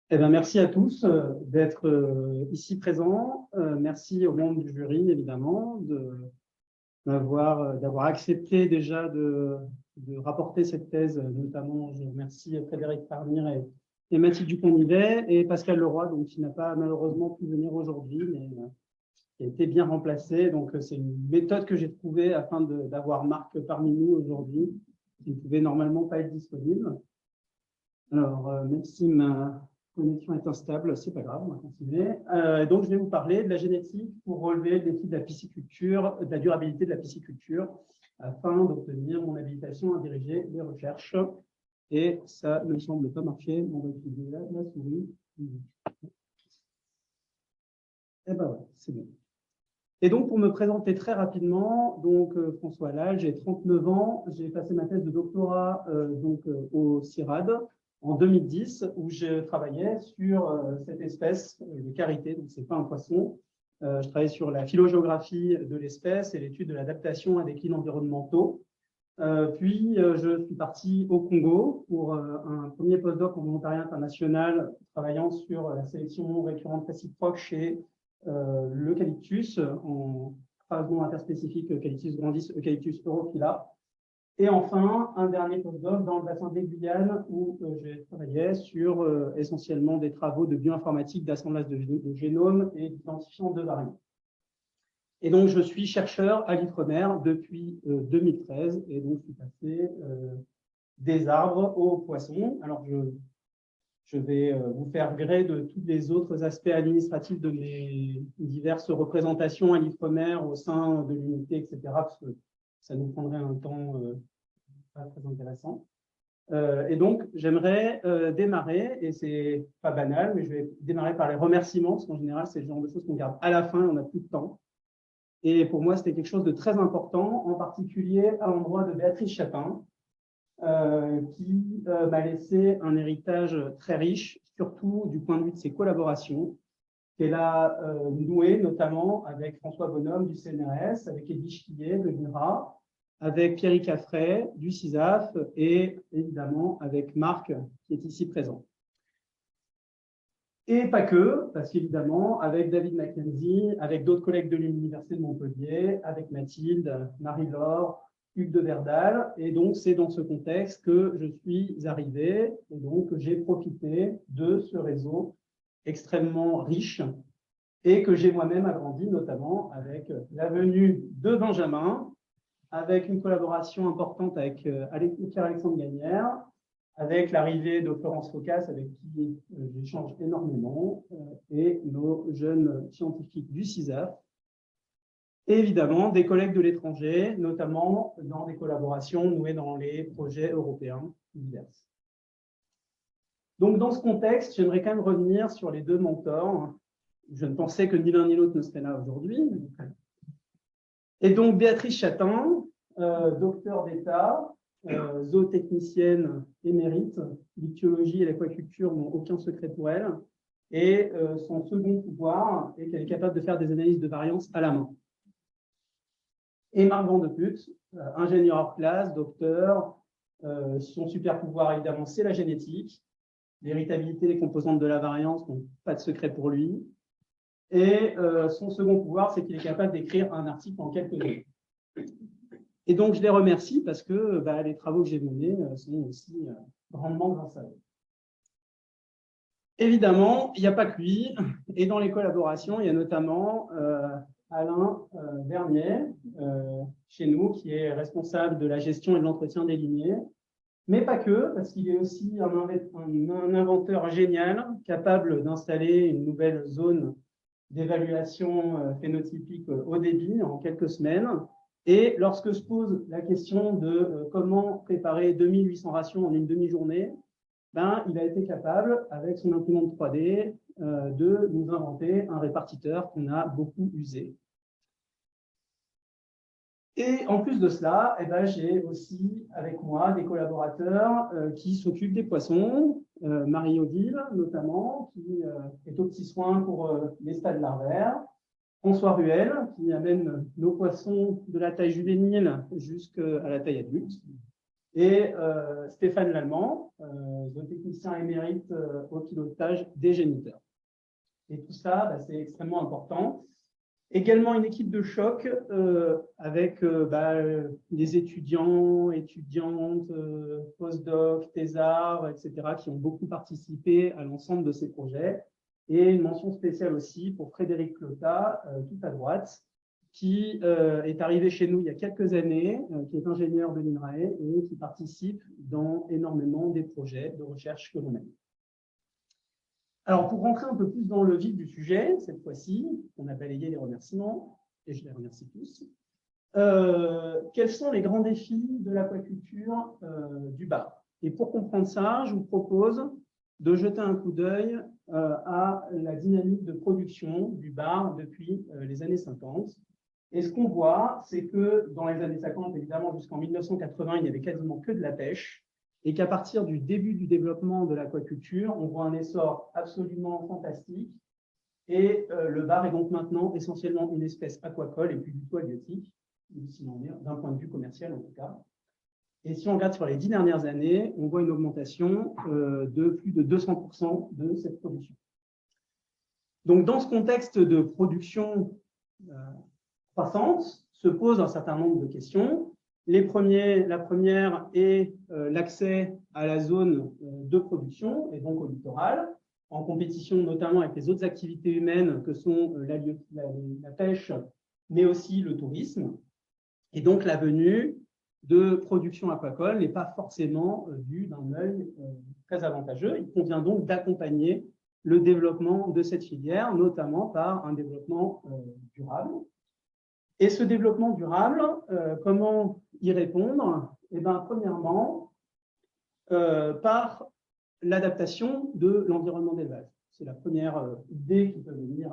Eh bien, merci à tous d'être ici présents. Merci aux membres du jury, évidemment, d'avoir accepté déjà de rapporter cette thèse. Notamment, je remercie Frédéric Parmire et Mathilde Dupont-Nivet et Pascal Leroy, donc, qui n'a pas malheureusement pu venir aujourd'hui, mais qui a été bien remplacé. Donc, c'est une méthode que j'ai trouvée afin d'avoir Marc parmi nous aujourd'hui, qui ne pouvait normalement pas être disponible. Alors, même si ma connexion est instable, c'est pas grave, on va continuer. Donc, je vais vous parler de la génétique pour relever le défi de la pisciculture, de la durabilité de la pisciculture, afin d'obtenir mon habilitation à diriger les recherches. Et ça ne semble pas marcher. On va utiliser la souris. Et ben voilà, c'est bon. Et donc, pour me présenter très rapidement, donc François Lal, j'ai 39 ans, j'ai passé ma thèse de doctorat au CIRAD en 2010, où je travaillais sur cette espèce, le carité, donc c'est pas un poisson. Je travaillais sur la phylogéographie de l'espèce et l'étude de l'adaptation à des climats environnementaux. Puis, je suis parti au Congo pour un premier postdoc en volontariat international, travaillant sur la sélection récurrente réciproque chez l'eucalyptus en phasement interspécifique Eucalyptus grandis, Eucalyptus europhylla. Et enfin, un dernier postdoc dans le bassin des Guyanes où j'ai travaillé sur essentiellement des travaux de bioinformatique, d'assemblage de génomes et d'identifiant de variants. Et donc, je suis chercheur à l'IFREMER depuis 2013 et donc je suis passé des arbres aux poissons. Alors, je vais vous faire gré de tous les autres aspects administratifs de mes diverses représentations à l'IFREMER au sein de l'unité, etc., parce que ça nous prendrait un temps pas très intéressant. Et donc, j'aimerais démarrer, et c'est pas banal, mais je vais démarrer par les remerciements, parce qu'en général, c'est le genre de choses qu'on garde à la fin, on n'a plus de temps. Et pour moi, c'était quelque chose de très important, en particulier à l'endroit de Béatrice Chapin, qui m'a laissé un héritage très riche, surtout du point de vue de ses collaborations, qu'elle a nouées notamment avec François Bonhomme du CNRS, avec Edwige Quillet de l'INRA, avec Pierre Caffray du CISAF et évidemment avec Marc qui est ici présent. Et pas que, parce qu'évidemment, avec David Mackenzie, avec d'autres collègues de l'Université de Montpellier, avec Mathilde, Marie-Laure, Hugues de Verdal. Et donc, c'est dans ce contexte que je suis arrivé et donc j'ai profité de ce réseau extrêmement riche et que j'ai moi-même agrandi, notamment avec la venue de Benjamin, avec une collaboration importante avec Pierre-Alexandre Gagnère, avec l'arrivée de Florence Focas, avec qui j'échange énormément, et nos jeunes scientifiques du CISAF, et évidemment des collègues de l'étranger, notamment dans des collaborations nouées dans les projets européens divers. Donc, dans ce contexte, j'aimerais quand même revenir sur les deux mentors. Je ne pensais que ni l'un ni l'autre ne serait là aujourd'hui. Et donc, Béatrice Chapin, docteur d'État, zootechnicienne émérite, l'ichtyologie et l'aquaculture n'ont aucun secret pour elle. Et son second pouvoir est qu'elle est capable de faire des analyses de variance à la main. Et Marc Van de Putte, ingénieur hors classe, docteur, son super pouvoir évidemment c'est la génétique, l'héritabilité des composantes de la variance, donc pas de secret pour lui. Et son second pouvoir, c'est qu'il est capable d'écrire un article en quelques heures. Et donc, je les remercie parce que les travaux que j'ai menés sont aussi grandement grâce à eux. Évidemment, il n'y a pas que lui. Et dans les collaborations, il y a notamment Alain Vernier, chez nous, qui est responsable de la gestion et de l'entretien des lignées. Mais pas que, parce qu'il est aussi un inventeur génial, capable d'installer une nouvelle zone d'évaluation phénotypique haut débit en quelques semaines. Et lorsque se pose la question de comment préparer 2800 rations en une demi-journée, il a été capable, avec son imprimante 3D, de nous inventer un répartiteur qu'on a beaucoup usé. Et en plus de cela, j'ai aussi avec moi des collaborateurs qui s'occupent des poissons, Marie-Odile notamment, qui est au petit soin pour les stades larvaires, François Ruel, qui amène nos poissons de la taille juvénile jusqu'à la taille adulte, et Stéphane Lallemand, zootechnicien émérite au pilotage des géniteurs. Et tout ça, bah, c'est extrêmement important. Également une équipe de choc avec des étudiants, étudiantes, postdocs, thésards, etc., qui ont beaucoup participé à l'ensemble de ces projets. Et une mention spéciale aussi pour Frédéric Clotat, tout à droite, qui est arrivé chez nous il y a quelques années, qui est ingénieur de l'INRAE et qui participe dans énormément des projets de recherche que l'on mène. Alors, pour rentrer un peu plus dans le vif du sujet, cette fois-ci, on a balayé les remerciements, et je les remercie tous. Quels sont les grands défis de l'aquaculture du bar? Et pour comprendre ça, je vous propose de jeter un coup d'œil à la dynamique de production du bar depuis les années 50. Et ce qu'on voit, c'est que dans les années 50, évidemment, jusqu'en 1980, il n'y avait quasiment que de la pêche. Et qu'à partir du début du développement de l'aquaculture, on voit un essor absolument fantastique. Et le bar est donc maintenant essentiellement une espèce aquacole et plus du tout halieutique, d'un point de vue commercial en tout cas. Et si on regarde sur les 10 dernières années, on voit une augmentation de plus de 200% de cette production. Donc, dans ce contexte de production croissante, se pose un certain nombre de questions. La première est l'accès à la zone de production et donc au littoral, en compétition notamment avec les autres activités humaines que sont la pêche, mais aussi le tourisme. Et donc la venue de production aquacole n'est pas forcément vue d'un œil très avantageux. Il convient donc d'accompagner le développement de cette filière, notamment par un développement durable. Et ce développement durable, comment y répondre? Eh bien, premièrement, par l'adaptation de l'environnement d'élevage. C'est la première idée qui peut venir.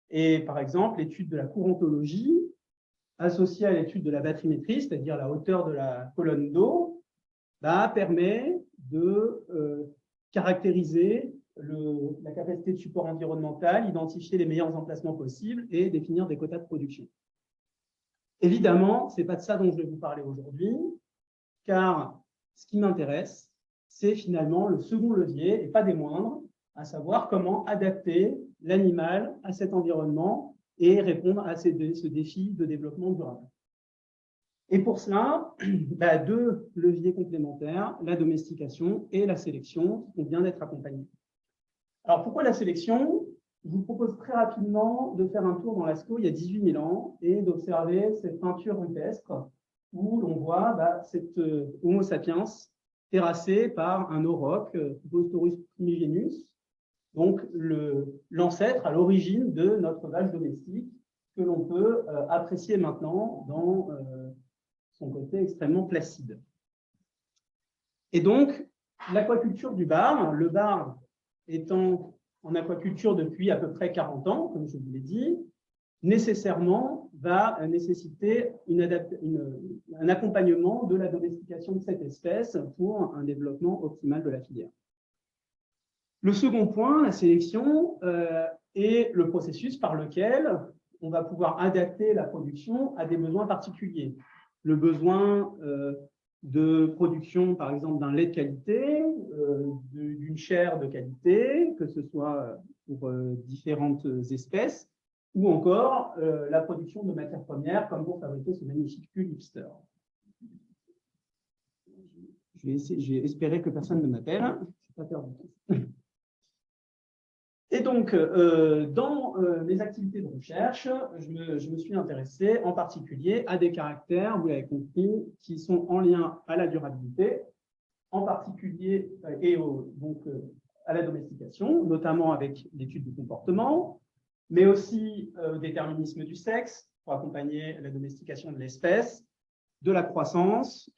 Et par exemple, l'étude de la courontologie, associée à l'étude de la bathymétrie, c'est-à-dire la hauteur de la colonne d'eau, permet de caractériser la capacité de support environnemental, identifier les meilleurs emplacements possibles et définir des quotas de production. Évidemment, ce n'est pas de ça dont je vais vous parler aujourd'hui, car ce qui m'intéresse, c'est finalement le second levier, et pas des moindres, à savoir comment adapter l'animal à cet environnement et répondre à ce défi de développement durable. Et pour cela, deux leviers complémentaires, la domestication et la sélection, qui vient d'être accompagnés. Alors, pourquoi la sélection? Je vous propose très rapidement de faire un tour dans Lascaux il y a 18 000 ans et d'observer cette peinture rupestre où l'on voit cette Homo sapiens terrassé par un auroch, Bostorus primigenus, donc l'ancêtre à l'origine de notre vache domestique que l'on peut apprécier maintenant dans son côté extrêmement placide. Et donc, l'aquaculture du bar, le bar étant en aquaculture depuis à peu près 40 ans, comme je vous l'ai dit, nécessairement va nécessiter un accompagnement de la domestication de cette espèce pour un développement optimal de la filière. Le second point, la sélection, est le processus par lequel on va pouvoir adapter la production à des besoins particuliers. Le besoin de production, par exemple, d'un lait de qualité, d'une chair de qualité, que ce soit pour différentes espèces, ou encore la production de matières premières, comme pour fabriquer ce magnifique pull hipster. J'ai espéré que personne ne m'appelle, je ne suis pas perdu. Et donc, dans mes activités de recherche, je me suis intéressé en particulier à des caractères, vous l'avez compris, qui sont en lien à la durabilité, en particulier à la domestication, notamment avec l'étude du comportement, mais aussi au déterminisme du sexe, pour accompagner la domestication de l'espèce, de la croissance,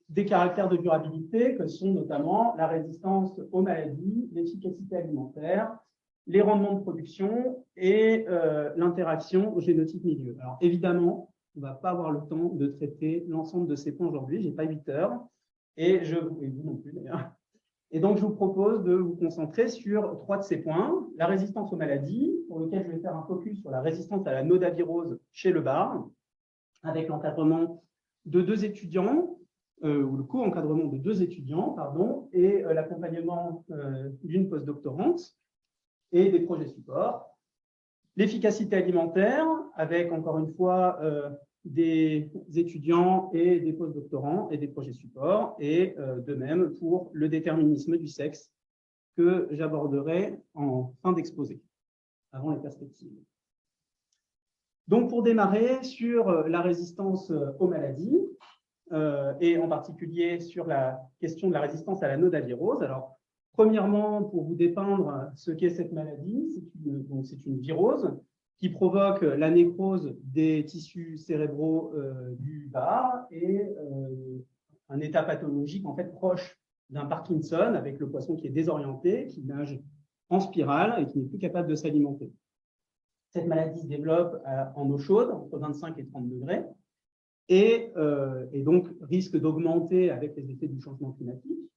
des caractères de durabilité, que sont notamment la résistance aux maladies, l'efficacité alimentaire, les rendements de production et l'interaction au génotype milieu. Alors évidemment, on ne va pas avoir le temps de traiter l'ensemble de ces points aujourd'hui, je n'ai pas 8 heures, et vous non plus d'ailleurs. Et donc, je vous propose de vous concentrer sur 3 de ces points. La résistance aux maladies, pour lequel je vais faire un focus sur la résistance à la nodavirose chez le bar, avec l'encadrement de 2 étudiants, ou le co-encadrement de 2 étudiants, pardon, et l'accompagnement d'une postdoctorante et des projets support. L'efficacité alimentaire, avec encore une fois des étudiants et des postdoctorants et des projets support, et de même pour le déterminisme du sexe que j'aborderai en fin d'exposé, avant les perspectives. Donc, pour démarrer sur la résistance aux maladies, et en particulier sur la question de la résistance à la nodavirose. Alors, premièrement, pour vous dépeindre ce qu'est cette maladie, c'est une virose qui provoque la nécrose des tissus cérébraux du bas et un état pathologique en fait proche d'un Parkinson avec le poisson qui est désorienté, qui nage en spirale et qui n'est plus capable de s'alimenter. Cette maladie se développe en eau chaude, entre 25 et 30 degrés, et donc risque d'augmenter avec les effets du changement climatique,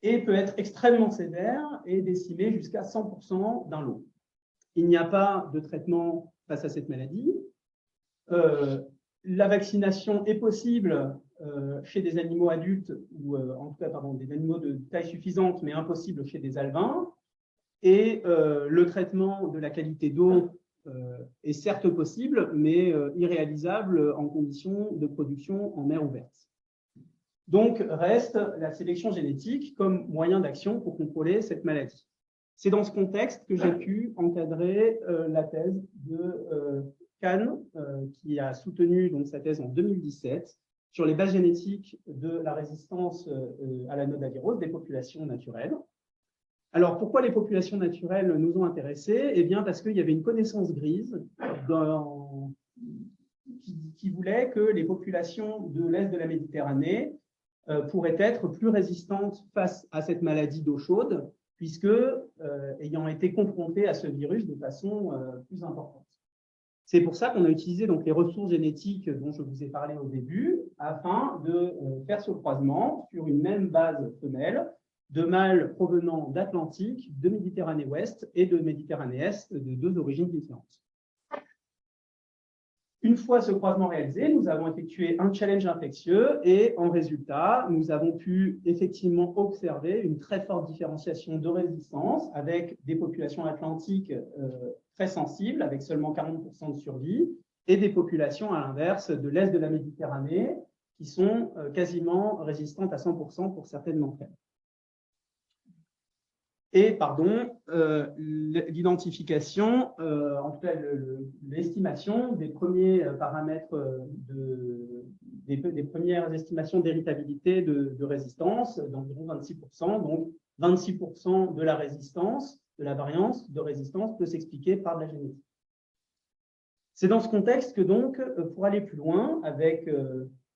et peut être extrêmement sévère et décimer jusqu'à 100% d'un lot. Il n'y a pas de traitement face à cette maladie. La vaccination est possible chez des animaux adultes, ou en tout cas pardon, des animaux de taille suffisante, mais impossible chez des alevins. Et le traitement de la qualité d'eau est certes possible, mais irréalisable en conditions de production en mer ouverte. Donc, reste la sélection génétique comme moyen d'action pour contrôler cette maladie. C'est dans ce contexte que j'ai pu encadrer la thèse de Kahn, qui a soutenu donc, sa thèse en 2017 sur les bases génétiques de la résistance à la nodavirose des populations naturelles. Alors, pourquoi les populations naturelles nous ont intéressés? Eh bien, parce qu'il y avait une connaissance grise qui voulait que les populations de l'Est de la Méditerranée pourraient être plus résistantes face à cette maladie d'eau chaude, puisque ayant été confrontées à ce virus de façon plus importante. C'est pour ça qu'on a utilisé donc, les ressources génétiques dont je vous ai parlé au début, afin de faire ce croisement sur une même base femelle, de mâles provenant d'Atlantique, de Méditerranée ouest et de Méditerranée est, de 2 origines différentes. Une fois ce croisement réalisé, nous avons effectué un challenge infectieux et en résultat, nous avons pu effectivement observer une très forte différenciation de résistance avec des populations atlantiques très sensibles, avec seulement 40% de survie, et des populations à l'inverse de l'est de la Méditerranée qui sont quasiment résistantes à 100% pour certaines d'entre elles. Et, l'identification, en tout cas l'estimation des premiers paramètres, des premières estimations d'héritabilité de résistance d'environ 26%. Donc, 26% de la résistance, de la variance de résistance peut s'expliquer par de la génétique. C'est dans ce contexte que donc, pour aller plus loin avec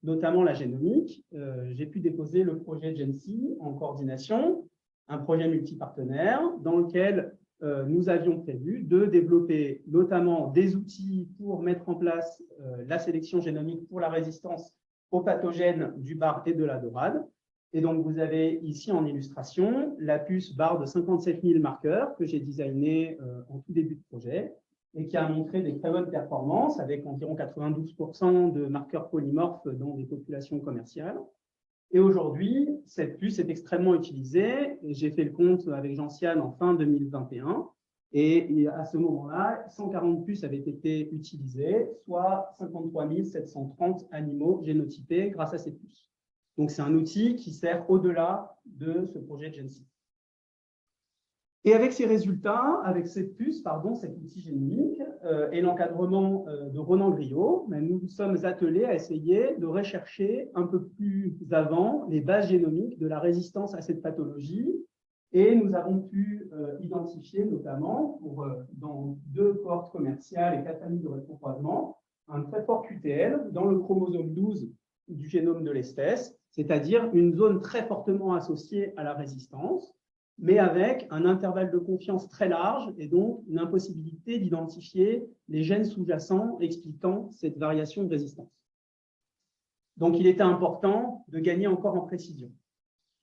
notamment la génomique, j'ai pu déposer le projet GENSI en coordination, un projet multipartenaire dans lequel nous avions prévu de développer notamment des outils pour mettre en place la sélection génomique pour la résistance aux pathogènes du bar et de la dorade. Et donc, vous avez ici en illustration la puce bar de 57 000 marqueurs que j'ai designé en tout début de projet et qui a montré des très bonnes performances avec environ 92% de marqueurs polymorphes dans des populations commerciales. Et aujourd'hui, cette puce est extrêmement utilisée. J'ai fait le compte avec Jean-Siane en fin 2021. Et à ce moment-là, 140 puces avaient été utilisées, soit 53 730 animaux génotypés grâce à cette puce. Donc, c'est un outil qui sert au-delà de ce projet GENSI. Et avec ces résultats, avec cette puce, cet outil génomique et l'encadrement de Ronan Griot, nous nous sommes attelés à essayer de rechercher un peu plus avant les bases génomiques de la résistance à cette pathologie. Et nous avons pu identifier notamment, dans 2 cohortes commerciales et 4 familles de rétrocroisement, un très fort QTL dans le chromosome 12 du génome de l'espèce, c'est-à-dire une zone très fortement associée à la résistance, mais avec un intervalle de confiance très large et donc une impossibilité d'identifier les gènes sous-jacents expliquant cette variation de résistance. Donc, il était important de gagner encore en précision.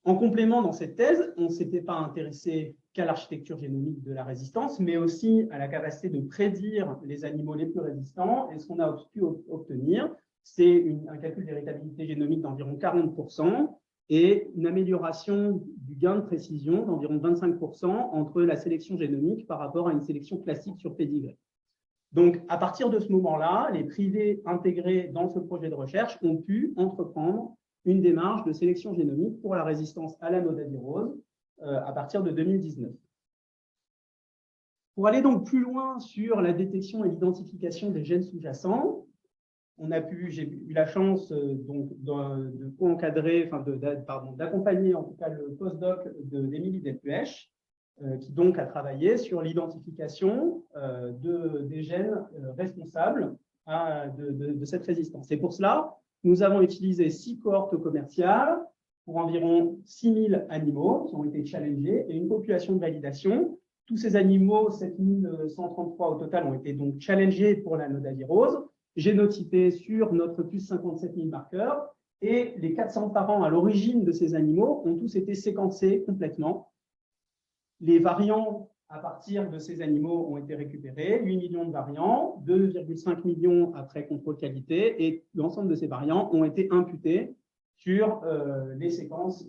En complément, dans cette thèse, on ne s'était pas intéressé qu'à l'architecture génomique de la résistance, mais aussi à la capacité de prédire les animaux les plus résistants. Et ce qu'on a pu obtenir, c'est un calcul d'héritabilité génomique d'environ 40% et une amélioration du gain de précision d'environ 25% entre la sélection génomique par rapport à une sélection classique sur pédigré. Donc, à partir de ce moment-là, les privés intégrés dans ce projet de recherche ont pu entreprendre une démarche de sélection génomique pour la résistance à la nodavirose à partir de 2019. Pour aller donc plus loin sur la détection et l'identification des gènes sous-jacents, j'ai eu la chance de co-encadrer, d'accompagner en tout cas le postdoc d'Émilie Delpuech, qui donc a travaillé sur l'identification des gènes responsables de cette résistance. Et pour cela, nous avons utilisé 6 cohortes commerciales pour environ 6000 animaux qui ont été challengés et une population de validation. Tous ces animaux, 7133 au total, ont été donc challengés pour la nodavirose, génotypés sur notre plus 57 000 marqueurs, et les 400 parents à l'origine de ces animaux ont tous été séquencés complètement. Les variants à partir de ces animaux ont été récupérés, 8 millions de variants, 2,5 millions après contrôle qualité, et l'ensemble de ces variants ont été imputés sur les séquences,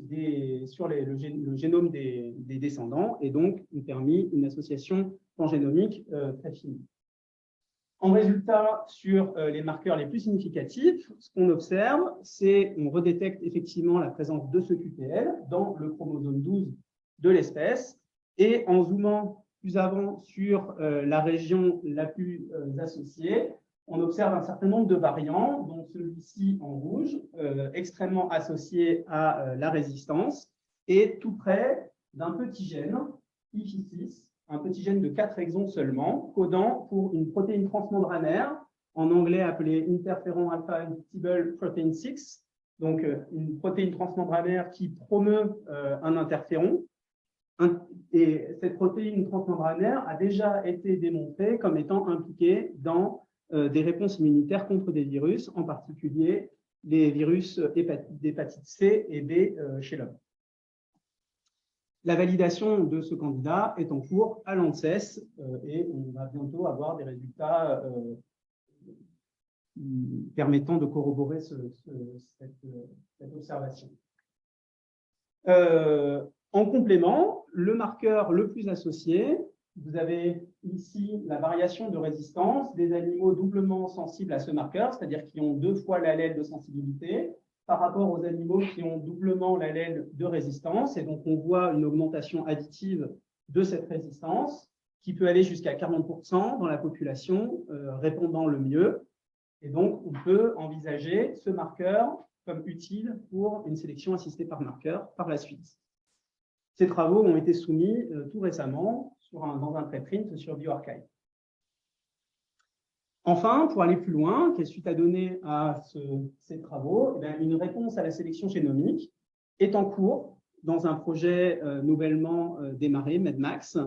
sur le génome des descendants, et donc ont permis une association pangénomique très fine. En résultat, sur les marqueurs les plus significatifs, ce qu'on observe, c'est qu'on redétecte effectivement la présence de ce QPL dans le chromosome 12 de l'espèce, et en zoomant plus avant sur la région la plus associée, on observe un certain nombre de variants, dont celui-ci en rouge, extrêmement associé à la résistance, et tout près d'un petit gène, IFI6, un petit gène de 4 exons seulement, codant pour une protéine transmembranaire, en anglais appelée interferon alpha undetectable protein 6, donc une protéine transmembranaire qui promeut un interféron. Et cette protéine transmembranaire a déjà été démontrée comme étant impliquée dans des réponses immunitaires contre des virus, en particulier les virus d'hépatite C et B chez l'homme. La validation de ce candidat est en cours à l'ANSES et on va bientôt avoir des résultats permettant de corroborer cette observation. En complément, le marqueur le plus associé, vous avez ici la variation de résistance des animaux doublement sensibles à ce marqueur, c'est-à-dire qui ont 2 fois l'allèle de sensibilité, par rapport aux animaux qui ont doublement l'allèle de résistance. Et donc, on voit une augmentation additive de cette résistance qui peut aller jusqu'à 40% dans la population répondant le mieux. Et donc, on peut envisager ce marqueur comme utile pour une sélection assistée par marqueur par la suite. Ces travaux ont été soumis tout récemment dans un préprint sur bioRxiv. Enfin, pour aller plus loin, quelle suite à donner à ces travaux? Une réponse à la sélection génomique est en cours dans un projet nouvellement démarré, MEDMAX,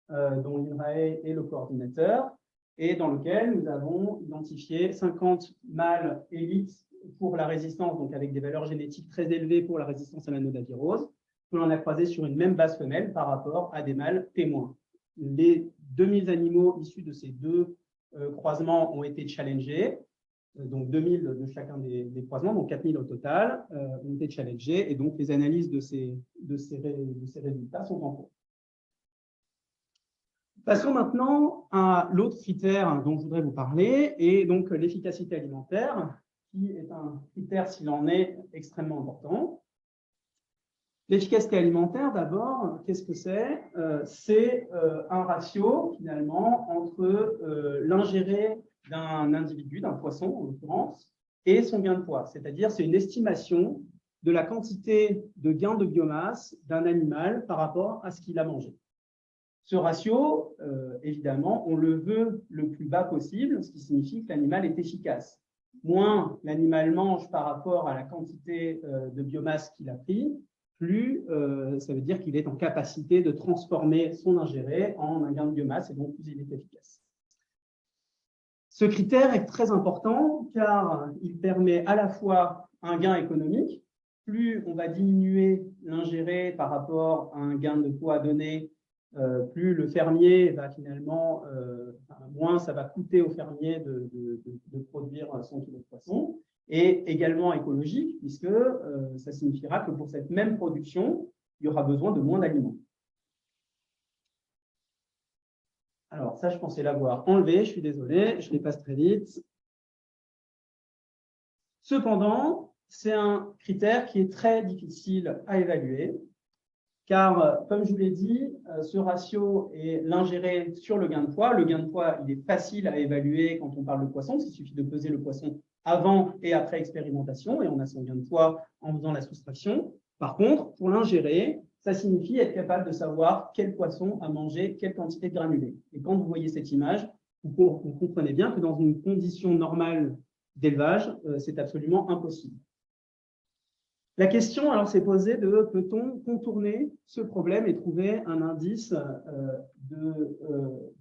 dont l'INRAE est le coordinateur, et dans lequel nous avons identifié 50 mâles élites pour la résistance, donc avec des valeurs génétiques très élevées pour la résistance à la nodavirose, que l'on a croisé sur une même base femelle par rapport à des mâles témoins. Les 2000 animaux issus de ces 2 croisements ont été challengés, donc 2000 de chacun des croisements, donc 4000 au total, ont été challengés, et donc les analyses de ces résultats sont en cours. Passons maintenant à l'autre critère dont je voudrais vous parler, et donc l'efficacité alimentaire, qui est un critère, s'il en est, extrêmement important. L'efficacité alimentaire, d'abord, qu'est-ce que c'est? C'est un ratio, finalement, entre l'ingéré d'un individu, d'un poisson en l'occurrence, et son gain de poids. C'est-à-dire, c'est une estimation de la quantité de gain de biomasse d'un animal par rapport à ce qu'il a mangé. Ce ratio, évidemment, on le veut le plus bas possible, ce qui signifie que l'animal est efficace. Moins l'animal mange par rapport à la quantité de biomasse qu'il a pris, plus ça veut dire qu'il est en capacité de transformer son ingéré en un gain de biomasse et donc plus il est efficace. Ce critère est très important car il permet à la fois un gain économique. Plus on va diminuer l'ingéré par rapport à un gain de poids donné, plus le fermier va finalement, moins ça va coûter au fermier de produire son kilo de poisson. et également écologique, puisque ça signifiera que pour cette même production, il y aura besoin de moins d'aliments. Alors ça, je pensais l'avoir enlevé, je suis désolé, je les passe très vite. Cependant, c'est un critère qui est très difficile à évaluer, car, comme je vous l'ai dit, ce ratio est l'ingéré sur le gain de poids. Le gain de poids, il est facile à évaluer quand on parle de poisson, parce qu'il suffit de peser le poisson avant et après expérimentation, et on a son gain de poids en faisant la soustraction. Par contre, pour l'ingérer, ça signifie être capable de savoir quel poisson a mangé quelle quantité de granulés. Et quand vous voyez cette image, vous comprenez bien que dans une condition normale d'élevage, c'est absolument impossible. La question alors s'est posée de peut-on contourner ce problème et trouver un indice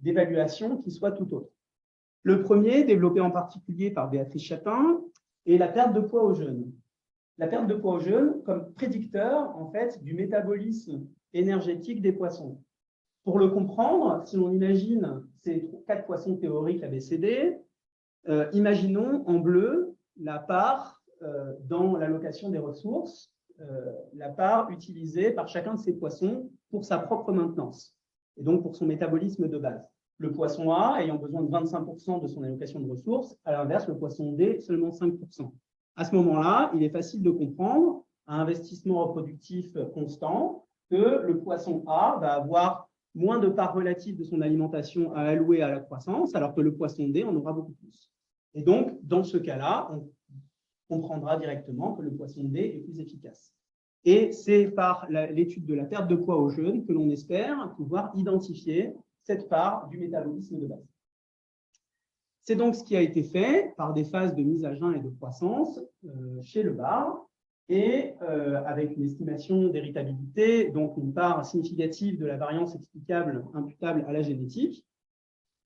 d'évaluation qui soit tout autre. Le premier, développé en particulier par Béatrice Chapin, est la perte de poids aux jeunes. La perte de poids aux jeunes comme prédicteur en fait du métabolisme énergétique des poissons. Pour le comprendre, si on imagine ces 4 poissons théoriques ABCD, imaginons en bleu la part dans l'allocation des ressources, la part utilisée par chacun de ces poissons pour sa propre maintenance et donc pour son métabolisme de base. Le poisson A ayant besoin de 25% de son allocation de ressources, à l'inverse, le poisson D, seulement 5%. À ce moment-là, il est facile de comprendre, à investissement reproductif constant, que le poisson A va avoir moins de part relative de son alimentation à allouer à la croissance, alors que le poisson D en aura beaucoup plus. Et donc, dans ce cas-là, on comprendra directement que le poisson D est plus efficace. Et c'est par l'étude de la perte de poids aux jeunes que l'on espère pouvoir identifier cette part du métabolisme de base. C'est donc ce qui a été fait par des phases de mise à jeun et de croissance chez le bar, et avec une estimation d'héritabilité, donc une part significative de la variance explicable imputable à la génétique,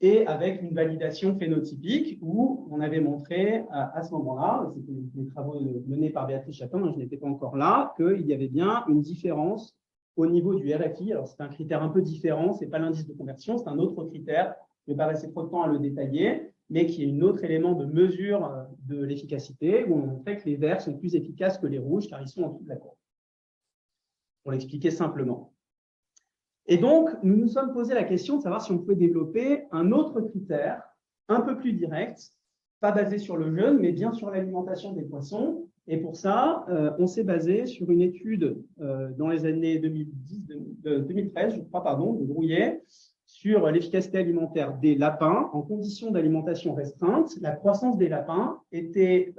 et avec une validation phénotypique où on avait montré à ce moment-là, c'était des travaux menés par Béatrice Chapin, je n'étais pas encore là, qu'il y avait bien une différence au niveau du RFI. Alors, c'est un critère un peu différent, ce n'est pas l'indice de conversion, c'est un autre critère, je ne vais pas passer trop de temps à le détailler, mais qui est un autre élément de mesure de l'efficacité, où on montrait que les verts sont plus efficaces que les rouges, car ils sont en dessous de la courbe. Pour l'expliquer simplement. Et donc, nous nous sommes posé la question de savoir si on pouvait développer un autre critère, un peu plus direct, pas basé sur le jeûne, mais bien sur l'alimentation des poissons. Et pour ça, on s'est basé sur une étude dans les années 2013, je crois, pardon, de Brouillet, sur l'efficacité alimentaire des lapins en conditions d'alimentation restreinte. La croissance des lapins était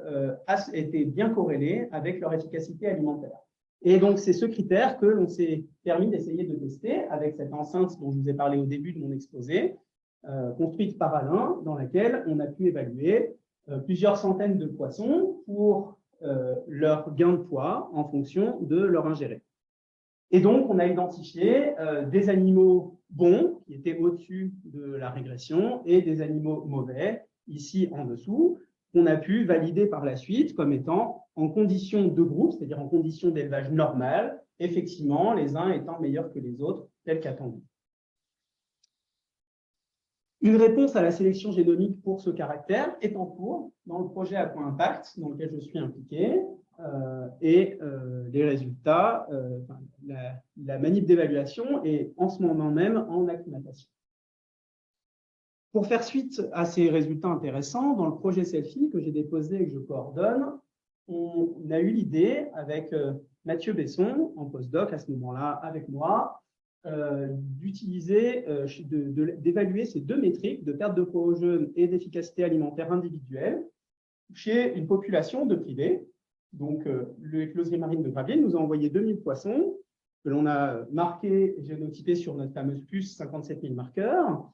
bien corrélée avec leur efficacité alimentaire. Et donc, c'est ce critère que l'on s'est permis d'essayer de tester avec cette enceinte dont je vous ai parlé au début de mon exposé, construite par Alain, dans laquelle on a pu évaluer plusieurs centaines de poissons pour leur gain de poids en fonction de leur ingéré. Et donc, on a identifié des animaux bons, qui étaient au-dessus de la régression, et des animaux mauvais, ici en dessous, qu'on a pu valider par la suite comme étant en conditions de groupe, c'est-à-dire en conditions d'élevage normal, effectivement, les uns étant meilleurs que les autres, tel qu'attendu. Une réponse à la sélection génomique pour ce caractère est en cours dans le projet à point impact dans lequel je suis impliqué, et les résultats, la manip d'évaluation est en ce moment même en acclimatation. Pour faire suite à ces résultats intéressants, dans le projet Selfie que j'ai déposé et que je coordonne, on a eu l'idée avec Mathieu Besson, en postdoc à ce moment-là avec moi, d'évaluer ces deux métriques de perte de poids aux jeunes et d'efficacité alimentaire individuelle chez une population de privés. Donc, l'écloserie marine de Gravelines nous a envoyé 2000 poissons que l'on a marqués et génotypés sur notre fameuse puce 57 000 marqueurs.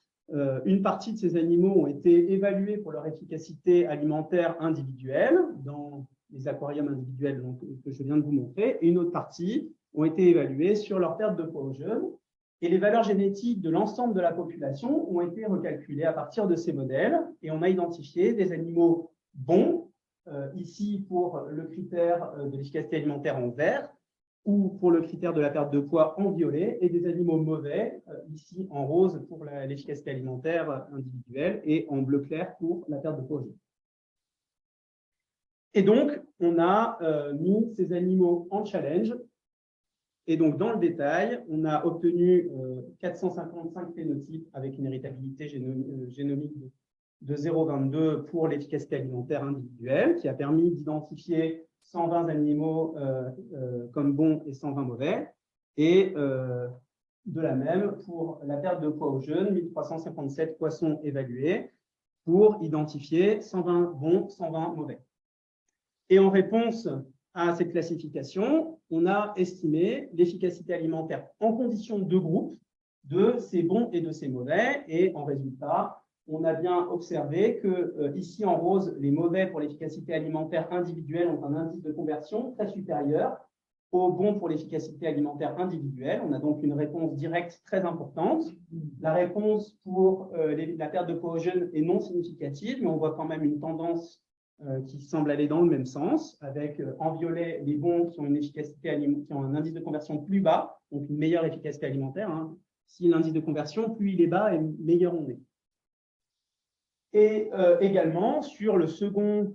Une partie de ces animaux ont été évalués pour leur efficacité alimentaire individuelle dans les aquariums individuels que je viens de vous montrer, et une autre partie ont été évalués sur leur perte de poids aux jeunes. Et les valeurs génétiques de l'ensemble de la population ont été recalculées à partir de ces modèles, et on a identifié des animaux bons, ici pour le critère de l'efficacité alimentaire en vert, ou pour le critère de la perte de poids en violet, et des animaux mauvais, ici en rose pour l'efficacité alimentaire individuelle, et en bleu clair pour la perte de poids. Et donc, on a mis ces animaux en challenge. Et donc, dans le détail, on a obtenu 455 phénotypes avec une héritabilité génomique de 0,22 pour l'efficacité alimentaire individuelle, qui a permis d'identifier 120 animaux comme bons et 120 mauvais. Et de la même pour la perte de poids aux jeunes, 1357 poissons évalués pour identifier 120 bons, 120 mauvais. Et en réponse à cette classification, on a estimé l'efficacité alimentaire en conditions de groupe de ces bons et de ces mauvais. Et en résultat, on a bien observé que ici en rose, les mauvais pour l'efficacité alimentaire individuelle ont un indice de conversion très supérieur aux bons pour l'efficacité alimentaire individuelle. On a donc une réponse directe très importante. La réponse pour la perte de poids aux jeunes est non significative, mais on voit quand même une tendance qui semble aller dans le même sens, avec en violet les bons qui ont une efficacité qui ont un indice de conversion plus bas, donc une meilleure efficacité alimentaire. Hein. Si l'indice de conversion, plus il est bas, et meilleur on est. Et également sur le second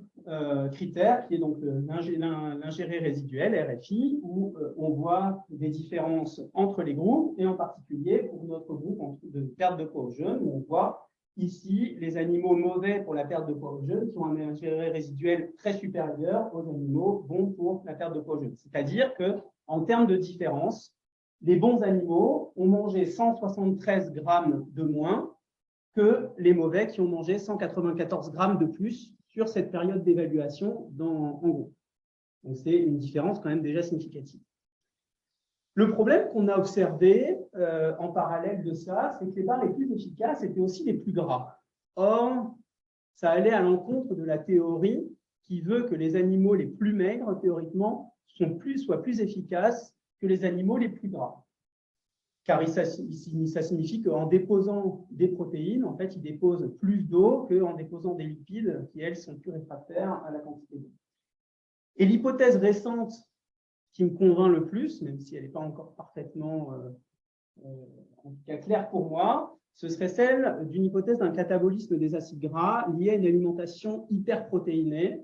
critère, qui est donc l'ingéré résiduel, RFI, où on voit des différences entre les groupes, et en particulier pour notre groupe de perte de poids aux jeunes, où on voit ici les animaux mauvais pour la perte de poids aux jeunes qui ont un ingéré résiduel très supérieur aux animaux bons pour la perte de poids aux jeunes. C'est-à-dire qu'en termes de différence, les bons animaux ont mangé 173 grammes de moins que les mauvais qui ont mangé 194 grammes de plus sur cette période d'évaluation en groupe. Donc, c'est une différence quand même déjà significative. Le problème qu'on a observé en parallèle de ça, c'est que les bars les plus efficaces étaient aussi les plus gras. Or, ça allait à l'encontre de la théorie qui veut que les animaux les plus maigres, théoriquement, soient plus efficaces que les animaux les plus gras. Car ça signifie qu'en déposant des protéines, en fait, ils déposent plus d'eau qu'en déposant des lipides qui, elles, sont plus réfractaires à la quantité d'eau. Et l'hypothèse récente qui me convainc le plus, même si elle n'est pas encore parfaitement en tout cas claire pour moi, ce serait celle d'une hypothèse d'un catabolisme des acides gras lié à une alimentation hyperprotéinée,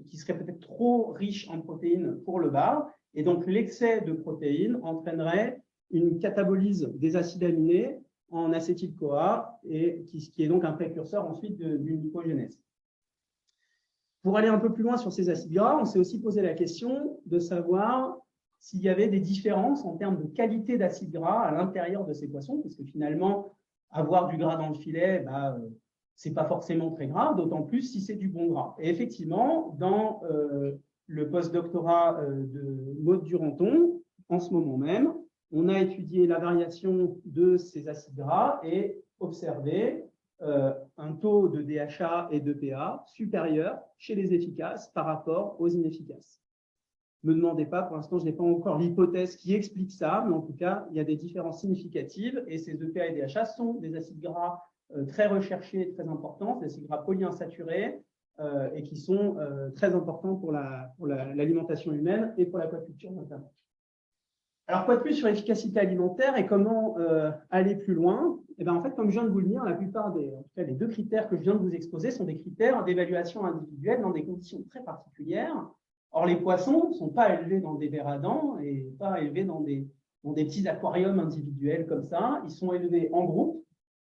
qui serait peut-être trop riche en protéines pour le bar. Et donc, l'excès de protéines entraînerait une catabolyse des acides aminés en acétyl-CoA, et qui est donc un précurseur ensuite d'une lipogénèse. Pour aller un peu plus loin sur ces acides gras, on s'est aussi posé la question de savoir s'il y avait des différences en termes de qualité d'acides gras à l'intérieur de ces poissons, parce que finalement, avoir du gras dans le filet, ce n'est pas forcément très grave, d'autant plus si c'est du bon gras. Et effectivement, dans le postdoctorat de Maud Duranton, en ce moment même, on a étudié la variation de ces acides gras et observé un taux de DHA et de PA supérieur chez les efficaces par rapport aux inefficaces. Ne me demandez pas, pour l'instant, je n'ai pas encore l'hypothèse qui explique ça, mais en tout cas, il y a des différences significatives et ces EPA et DHA sont des acides gras très recherchés et très importants, des acides gras polyinsaturés et qui sont très importants pour l'alimentation humaine et pour l'aquaculture notamment. Alors, quoi de plus sur l'efficacité alimentaire et comment aller plus loin? Eh bien, en fait, comme je viens de vous le dire, la plupart en tout cas, les deux critères que je viens de vous exposer sont des critères d'évaluation individuelle dans des conditions très particulières. Or, les poissons ne sont pas élevés dans des verres à dents et pas élevés dans des petits aquariums individuels comme ça. Ils sont élevés en groupe.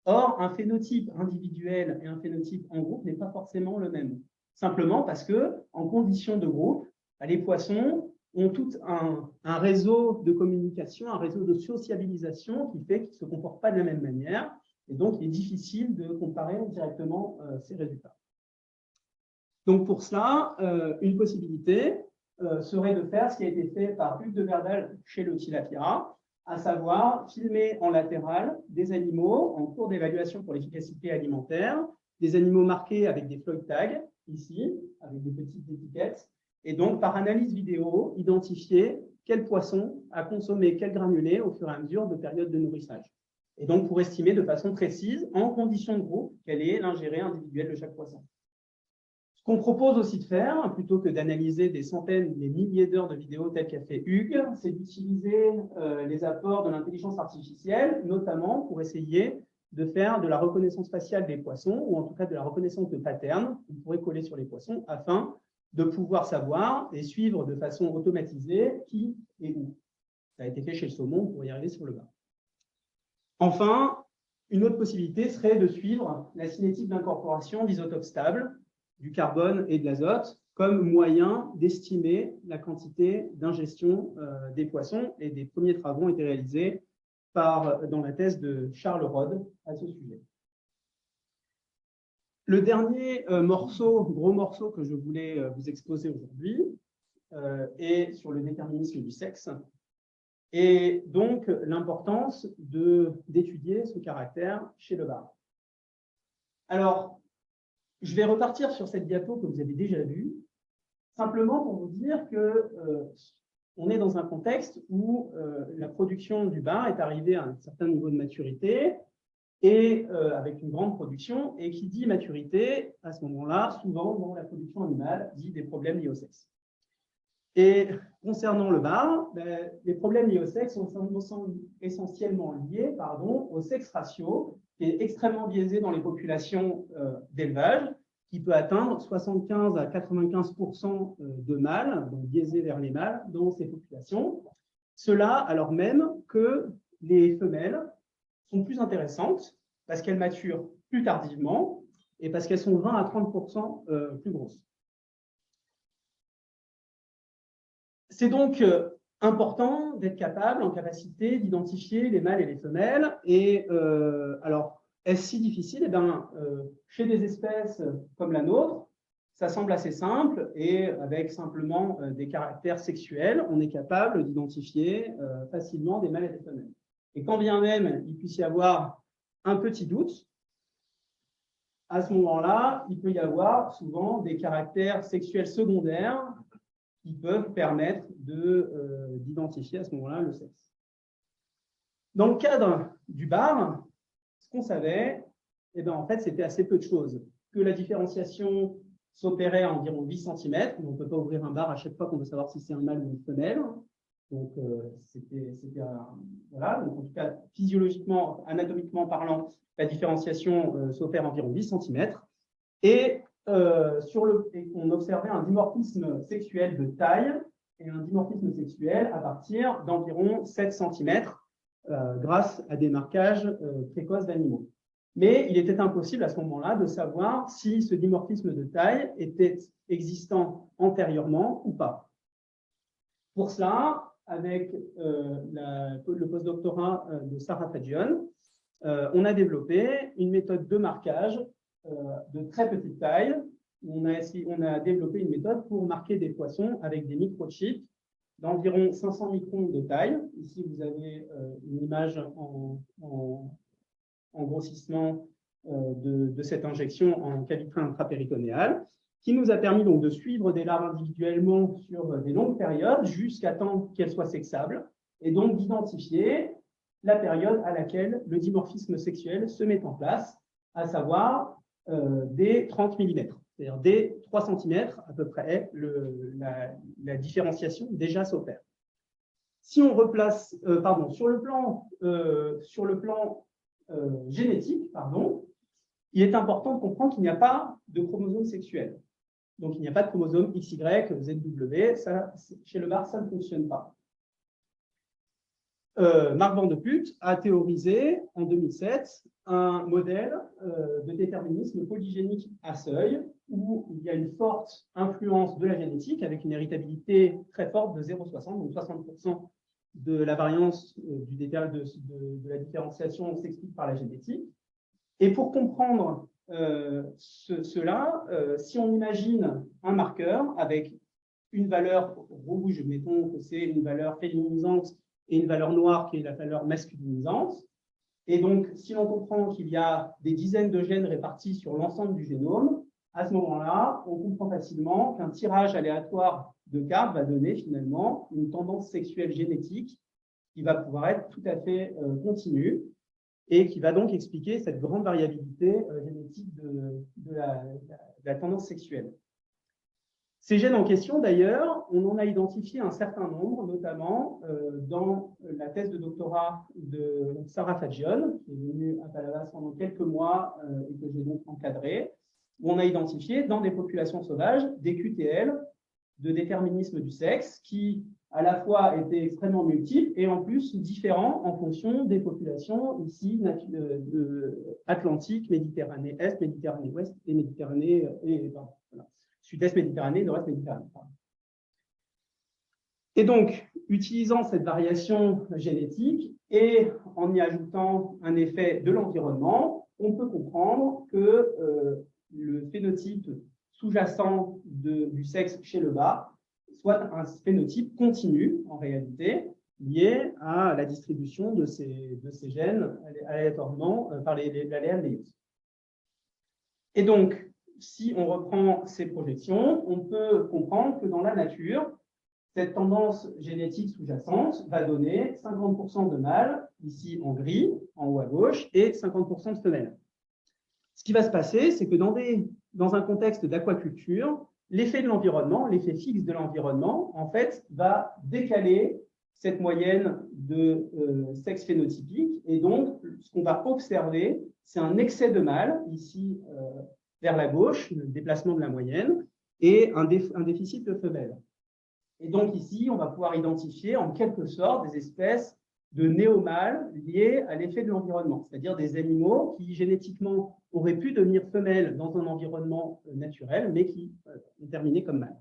Or, un phénotype individuel et un phénotype en groupe n'est pas forcément le même. Simplement parce qu'en conditions de groupe, les poissons ont tout un réseau de communication, un réseau de sociabilisation qui fait qu'ils ne se comportent pas de la même manière. Et donc, il est difficile de comparer directement ces résultats. Donc, pour cela, une possibilité serait de faire ce qui a été fait par Hugues de Verdal chez le tilapia, à savoir filmer en latéral des animaux en cours d'évaluation pour l'efficacité alimentaire, des animaux marqués avec des floyd tags, ici, avec des petites étiquettes, et donc, par analyse vidéo, identifier quel poisson a consommé quel granulé au fur et à mesure de période de nourrissage. Et donc, pour estimer de façon précise, en conditions de groupe, quel est l'ingéré individuel de chaque poisson. Ce qu'on propose aussi de faire, plutôt que d'analyser des centaines, des milliers d'heures de vidéos telles qu'a fait Hugues, c'est d'utiliser les apports de l'intelligence artificielle, notamment pour essayer de faire de la reconnaissance faciale des poissons, ou en tout cas de la reconnaissance de patterns qu'on pourrait coller sur les poissons, afin de pouvoir savoir et suivre de façon automatisée qui et où. Ça a été fait chez le saumon pour y arriver sur le bar. Enfin, une autre possibilité serait de suivre la cinétique d'incorporation d'isotopes stables, du carbone et de l'azote, comme moyen d'estimer la quantité d'ingestion des poissons. Et des premiers travaux ont été réalisés dans la thèse de Charles Rode à ce sujet. Le dernier gros morceau que je voulais vous exposer aujourd'hui est sur le déterminisme du sexe et donc l'importance d'étudier ce caractère chez le bar. Alors, je vais repartir sur cette diapo que vous avez déjà vue, simplement pour vous dire que on est dans un contexte où la production du bar est arrivée à un certain niveau de maturité et avec une grande production, et qui dit maturité, à ce moment-là, souvent dans la production animale, dit des problèmes liés au sexe. Et concernant le bar, les problèmes liés au sexe sont essentiellement liés au sexe ratio, qui est extrêmement biaisé dans les populations d'élevage, qui peut atteindre 75 à 95% de mâles, donc biaisés vers les mâles, dans ces populations. Cela alors même que les femelles sont plus intéressantes parce qu'elles maturent plus tardivement et parce qu'elles sont 20 à 30% plus grosses. C'est donc important d'être capable, en capacité d'identifier les mâles et les femelles. Et alors, est-ce si difficile? Eh bien, chez des espèces comme la nôtre, ça semble assez simple et avec simplement des caractères sexuels, on est capable d'identifier facilement des mâles et des femelles. Et quand bien même il puisse y avoir un petit doute, à ce moment-là, il peut y avoir souvent des caractères sexuels secondaires qui peuvent permettre d'identifier à ce moment-là le sexe. Dans le cadre du bar, ce qu'on savait, eh bien, en fait, c'était assez peu de choses. Que la différenciation s'opérait à environ 8 cm, on ne peut pas ouvrir un bar à chaque fois qu'on veut savoir si c'est un mâle ou une femelle. Donc, voilà. Donc, en tout cas, physiologiquement, anatomiquement parlant, la différenciation s'opère à environ 8 cm. Et on observait un dimorphisme sexuel de taille et un dimorphisme sexuel à partir d'environ 7 cm grâce à des marquages précoces d'animaux. Mais il était impossible à ce moment-là de savoir si ce dimorphisme de taille était existant antérieurement ou pas. Pour cela, avec le postdoctorat de Sarah Fagion, on a développé une méthode de marquage de très petite taille. On a développé une méthode pour marquer des poissons avec des microchips d'environ 500 microns de taille. Ici, vous avez une image en grossissement de cette injection en cavité intrapéritonéale, qui nous a permis donc de suivre des larves individuellement sur des longues périodes jusqu'à temps qu'elles soient sexables, et donc d'identifier la période à laquelle le dimorphisme sexuel se met en place, à savoir dès 30 mm, c'est-à-dire dès 3 cm à peu près, la différenciation déjà s'opère. Si on replace, sur le plan génétique, il est important de comprendre qu'il n'y a pas de chromosome sexuel. Donc, il n'y a pas de chromosome XY, ZW. Ça, chez le bar, ça ne fonctionne pas. Marc Van de Putte a théorisé en 2007 un modèle de déterminisme polygénique à seuil où il y a une forte influence de la génétique avec une héritabilité très forte de 0,60, donc 60% de la variance de la différenciation s'explique par la génétique. Et pour comprendre cela, si on imagine un marqueur avec une valeur rouge, mettons que c'est une valeur féminisante, et une valeur noire qui est la valeur masculinisante. Et donc, si l'on comprend qu'il y a des dizaines de gènes répartis sur l'ensemble du génome, à ce moment-là, on comprend facilement qu'un tirage aléatoire de cartes va donner finalement une tendance sexuelle génétique qui va pouvoir être tout à fait continue et qui va donc expliquer cette grande variabilité génétique de la tendance sexuelle. Ces gènes en question, d'ailleurs, on en a identifié un certain nombre, notamment dans la thèse de doctorat de Sarah Fagion, qui est venue à Palavas pendant quelques mois et que j'ai donc encadré. où on a identifié dans des populations sauvages des QTL de déterminisme du sexe qui, à la fois, étaient extrêmement multiples et en plus différents en fonction des populations ici Atlantique, Méditerranée Est, Méditerranée Ouest et Méditerranée Sud-Est Méditerranée, Nord-Est Méditerranée. Et donc, utilisant cette variation génétique et en y ajoutant un effet de l'environnement, on peut comprendre que le phénotype sous-jacent du sexe chez le bas soit un phénotype continu, en réalité, lié à la distribution de ces gènes aléatoirement par l'ALN Leyos. Et donc, si on reprend ces projections, on peut comprendre que dans la nature, cette tendance génétique sous-jacente va donner 50% de mâles, ici en gris, en haut à gauche, et 50% de femelles. Ce qui va se passer, c'est que dans un contexte d'aquaculture, l'effet de l'environnement, l'effet fixe de l'environnement, en fait, va décaler cette moyenne de sexe phénotypique. Et donc, ce qu'on va observer, c'est un excès de mâles, ici vers la gauche, le déplacement de la moyenne, et un déficit de femelles. Et donc ici, on va pouvoir identifier en quelque sorte des espèces de néomâles liés à l'effet de l'environnement, c'est-à-dire des animaux qui génétiquement auraient pu devenir femelles dans un environnement naturel, mais qui ont terminé comme mâles.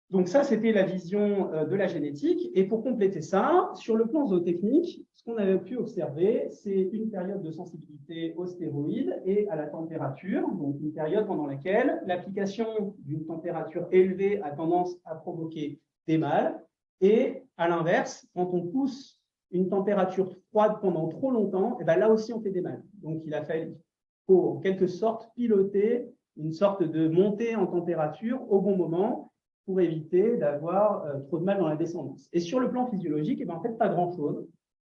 Donc ça, c'était la vision de la génétique. Et pour compléter ça, sur le plan zootechnique, ce qu'on avait pu observer, c'est une période de sensibilité aux stéroïdes et à la température, donc une période pendant laquelle l'application d'une température élevée a tendance à provoquer des mâles. Et à l'inverse, quand on pousse une température froide pendant trop longtemps, et bien là aussi on fait des mâles. Donc il a fallu, en quelque sorte, piloter une sorte de montée en température au bon moment, pour éviter d'avoir trop de mal dans la descendance. Et sur le plan physiologique, en fait, pas grand-chose.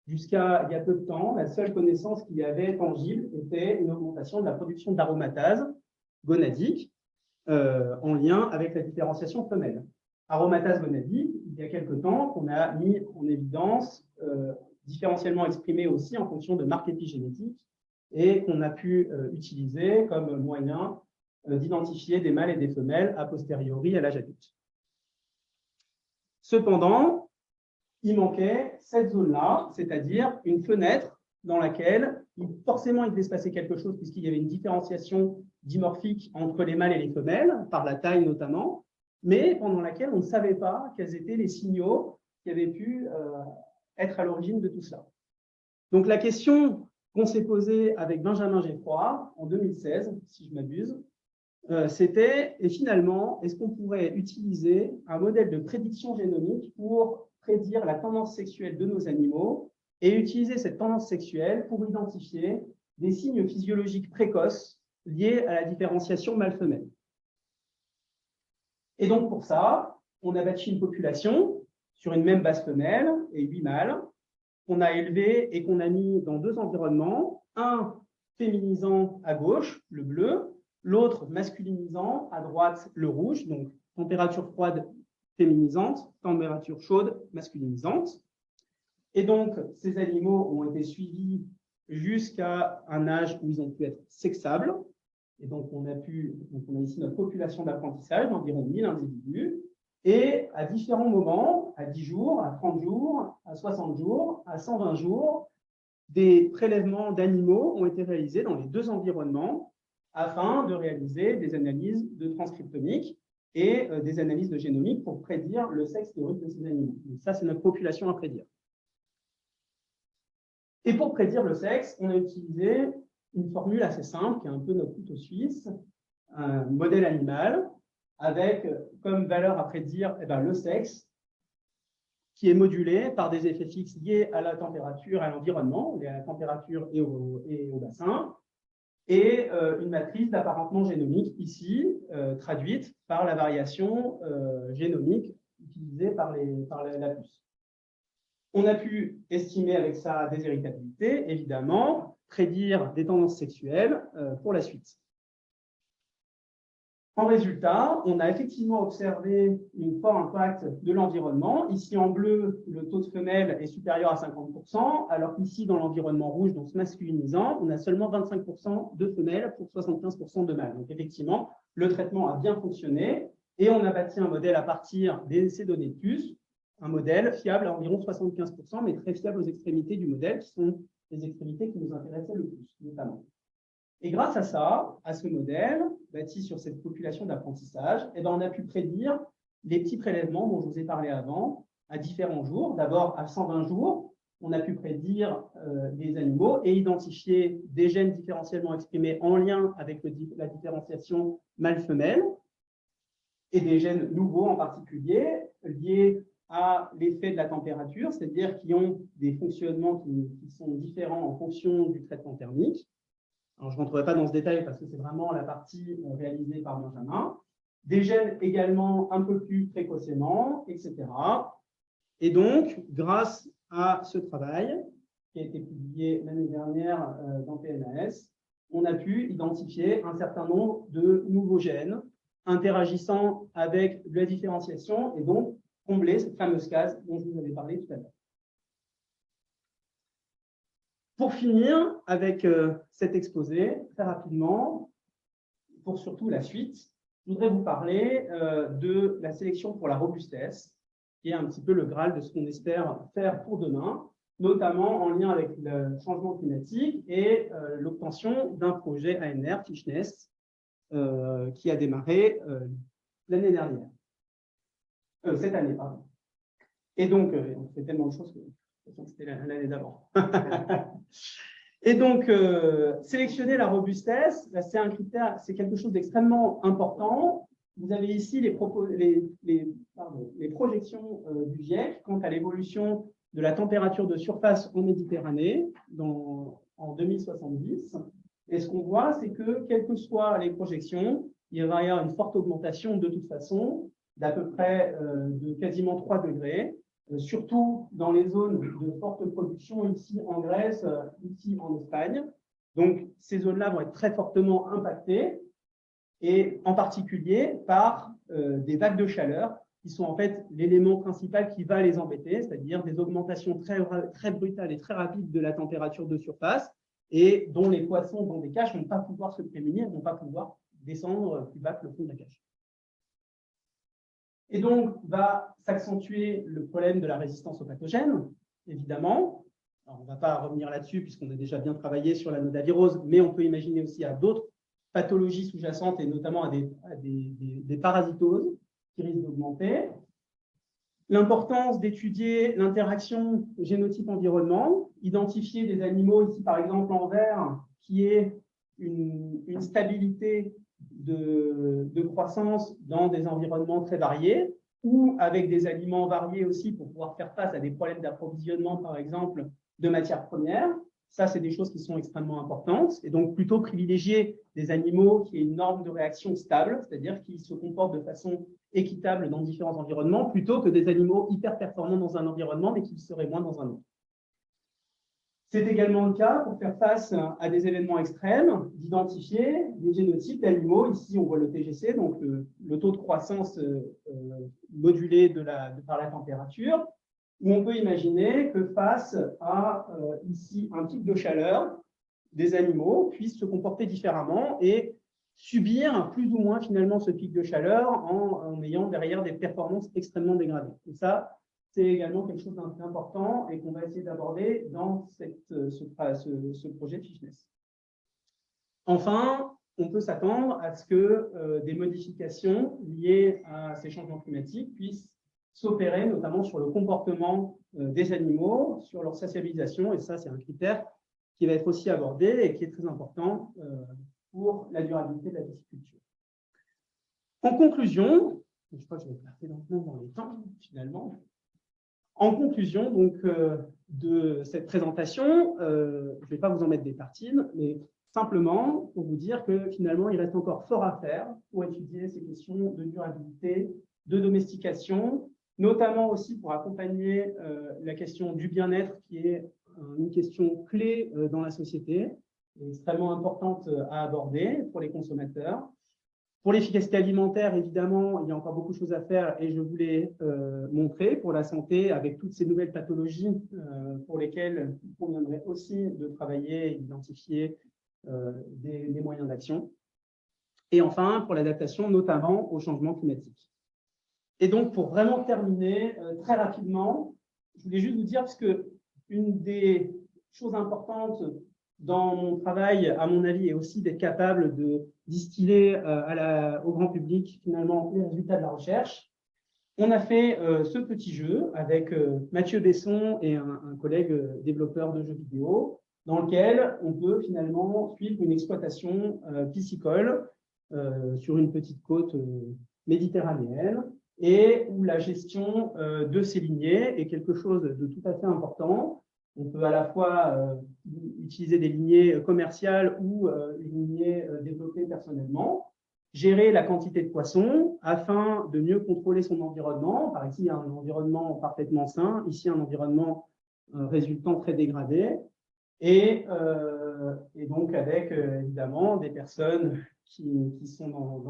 Jusqu'à il y a peu de temps, la seule connaissance qu'il y avait tangible était une augmentation de la production d'aromatase gonadique en lien avec la différenciation femelle. Aromatase gonadique, il y a quelque temps, qu'on a mis en évidence, différentiellement exprimée aussi en fonction de marques épigénétiques, et qu'on a pu utiliser comme moyen d'identifier des mâles et des femelles a posteriori à l'âge adulte. Cependant, il manquait cette zone-là, c'est-à-dire une fenêtre dans laquelle forcément il devait se passer quelque chose puisqu'il y avait une différenciation dimorphique entre les mâles et les femelles, par la taille notamment, mais pendant laquelle on ne savait pas quels étaient les signaux qui avaient pu être à l'origine de tout cela. Donc la question qu'on s'est posée avec Benjamin Geffroy en 2016, si je m'abuse, c'était, et finalement, est-ce qu'on pourrait utiliser un modèle de prédiction génomique pour prédire la tendance sexuelle de nos animaux et utiliser cette tendance sexuelle pour identifier des signes physiologiques précoces liés à la différenciation mâle-femelle. Et donc, pour ça, on a bâti une population sur une même base femelle et 8 mâles qu'on a élevés et qu'on a mis dans 2 environnements, un féminisant à gauche, le bleu, l'autre masculinisant, à droite, le rouge, donc température froide féminisante, température chaude masculinisante. Et donc, ces animaux ont été suivis jusqu'à un âge où ils ont pu être sexables. Et donc, on a ici notre population d'apprentissage d'environ 1000 individus. Et à différents moments, à 10 jours, à 30 jours, à 60 jours, à 120 jours, des prélèvements d'animaux ont été réalisés dans les 2 environnements afin de réaliser des analyses de transcriptomique et des analyses de génomique pour prédire le sexe théorique de ces animaux. Donc ça, c'est notre population à prédire. Et pour prédire le sexe, on a utilisé une formule assez simple, qui est un peu notre couteau suisse, un modèle animal, avec comme valeur à prédire le sexe, qui est modulé par des effets fixes liés à la température, à l'environnement, à la température et au bassin, et une matrice d'apparentement génomique ici, traduite par la variation génomique utilisée par la puce. On a pu estimer avec sa déshéritabilité, évidemment, prédire des tendances sexuelles pour la suite. En résultat, on a effectivement observé un fort impact de l'environnement. Ici, en bleu, le taux de femelles est supérieur à 50%, alors qu'ici, dans l'environnement rouge, dans ce masculinisant, on a seulement 25% de femelles pour 75% de mâles. Donc, effectivement, le traitement a bien fonctionné et on a bâti un modèle à partir de ces données de puce, un modèle fiable à environ 75%, mais très fiable aux extrémités du modèle, qui sont les extrémités qui nous intéressaient le plus, notamment. Et grâce à ça, à ce modèle, bâti sur cette population d'apprentissage, on a pu prédire les petits prélèvements dont je vous ai parlé avant, à différents jours. D'abord, à 120 jours, on a pu prédire des animaux et identifier des gènes différentiellement exprimés en lien avec la différenciation mâle-femelle, et des gènes nouveaux en particulier, liés à l'effet de la température, c'est-à-dire qui ont des fonctionnements qui sont différents en fonction du traitement thermique. Alors, je ne rentrerai pas dans ce détail parce que c'est vraiment la partie réalisée par Benjamin. Des gènes également un peu plus précocement, etc. Et donc, grâce à ce travail, qui a été publié l'année dernière dans PNAS, on a pu identifier un certain nombre de nouveaux gènes interagissant avec la différenciation et donc combler cette fameuse case dont je vous avais parlé tout à l'heure. Pour finir avec cet exposé, très rapidement, pour surtout la suite, je voudrais vous parler de la sélection pour la robustesse, qui est un petit peu le Graal de ce qu'on espère faire pour demain, notamment en lien avec le changement climatique et l'obtention d'un projet ANR, Fishness, qui a démarré l'année dernière. Cette année, pardon. Et donc, on fait tellement de choses que c'était l'année d'avant. Et donc, sélectionner la robustesse, c'est un critère, c'est quelque chose d'extrêmement important. Vous avez ici les projections du GIEC quant à l'évolution de la température de surface en Méditerranée en 2070. Et ce qu'on voit, c'est que, quelles que soient les projections, il va y avoir une forte augmentation de toute façon, d'à peu près de quasiment 3 degrés. Surtout dans les zones de forte production, ici en Grèce, ici en Espagne. Donc, ces zones-là vont être très fortement impactées, et en particulier par des vagues de chaleur, qui sont en fait l'élément principal qui va les embêter, c'est-à-dire des augmentations très brutales et très rapides de la température de surface, et dont les poissons dans des caches ne vont pas pouvoir se prémunir, ne vont pas pouvoir descendre plus bas que le fond de la cache. Et donc, va s'accentuer le problème de la résistance aux pathogènes, évidemment. Alors, on ne va pas revenir là-dessus puisqu'on a déjà bien travaillé sur la nodavirose, mais on peut imaginer aussi à d'autres pathologies sous-jacentes et notamment à des parasitoses qui risquent d'augmenter. L'importance d'étudier l'interaction génotype-environnement, identifier des animaux, ici par exemple en vert, qui est une stabilité de croissance dans des environnements très variés ou avec des aliments variés aussi pour pouvoir faire face à des problèmes d'approvisionnement, par exemple, de matières premières. Ça, c'est des choses qui sont extrêmement importantes. Et donc, plutôt privilégier des animaux qui aient une norme de réaction stable, c'est-à-dire qui se comportent de façon équitable dans différents environnements, plutôt que des animaux hyper performants dans un environnement, mais qui le seraient moins dans un autre. C'est également le cas pour faire face à des événements extrêmes, d'identifier des génotypes d'animaux. Ici, on voit le TGC, donc le taux de croissance modulé par la température, où on peut imaginer que face à ici un pic de chaleur, des animaux puissent se comporter différemment et subir plus ou moins finalement ce pic de chaleur en ayant derrière des performances extrêmement dégradées. Et ça, c'est également quelque chose d'important et qu'on va essayer d'aborder dans ce projet Fishness. Enfin, on peut s'attendre à ce que des modifications liées à ces changements climatiques puissent s'opérer, notamment sur le comportement des animaux, sur leur sociabilisation, et ça, c'est un critère qui va être aussi abordé et qui est très important pour la durabilité de la pisciculture. En conclusion, je crois que je vais passer dans les temps, finalement. En conclusion donc, de cette présentation, je ne vais pas vous en mettre des tartines, mais simplement pour vous dire que finalement, il reste encore fort à faire pour étudier ces questions de durabilité, de domestication, notamment aussi pour accompagner la question du bien-être, qui est une question clé dans la société, extrêmement importante à aborder pour les consommateurs. Pour l'efficacité alimentaire, évidemment, il y a encore beaucoup de choses à faire et je voulais montrer pour la santé avec toutes ces nouvelles pathologies pour lesquelles il conviendrait aussi de travailler et d'identifier des moyens d'action. Et enfin, pour l'adaptation, notamment au changement climatique. Et donc, pour vraiment terminer, très rapidement, je voulais juste vous dire, parce que une des choses importantes dans mon travail, à mon avis, est aussi d'être capable de distiller au grand public, finalement, les résultats de la recherche. On a fait ce petit jeu avec Mathieu Besson et un collègue développeur de jeux vidéo, dans lequel on peut finalement suivre une exploitation piscicole sur une petite côte méditerranéenne, et où la gestion de ces lignées est quelque chose de tout à fait important. On peut à la fois utiliser des lignées commerciales ou une lignée développée personnellement, gérer la quantité de poissons afin de mieux contrôler son environnement. Par ici, il y a un environnement parfaitement sain, ici un environnement résultant très dégradé, et donc avec évidemment des personnes qui sont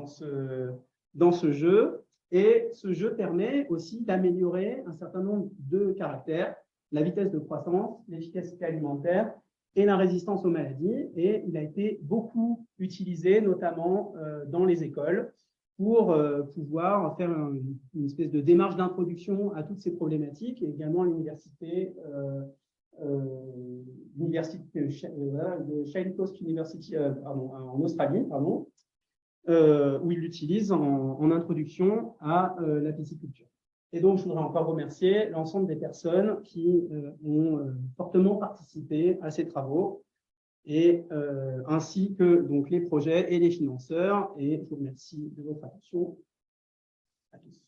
dans ce jeu. Et ce jeu permet aussi d'améliorer un certain nombre de caractères, la vitesse de croissance, l'efficacité alimentaire et la résistance aux maladies. Et il a été beaucoup utilisé, notamment dans les écoles, pour pouvoir faire une espèce de démarche d'introduction à toutes ces problématiques, et également à l'université de Child Coast University en Australie, où ils l'utilisent en introduction à la pisciculture. Et donc, je voudrais encore remercier l'ensemble des personnes qui ont fortement participé à ces travaux, et ainsi que donc, les projets et les financeurs. Et je vous remercie de votre attention à tous.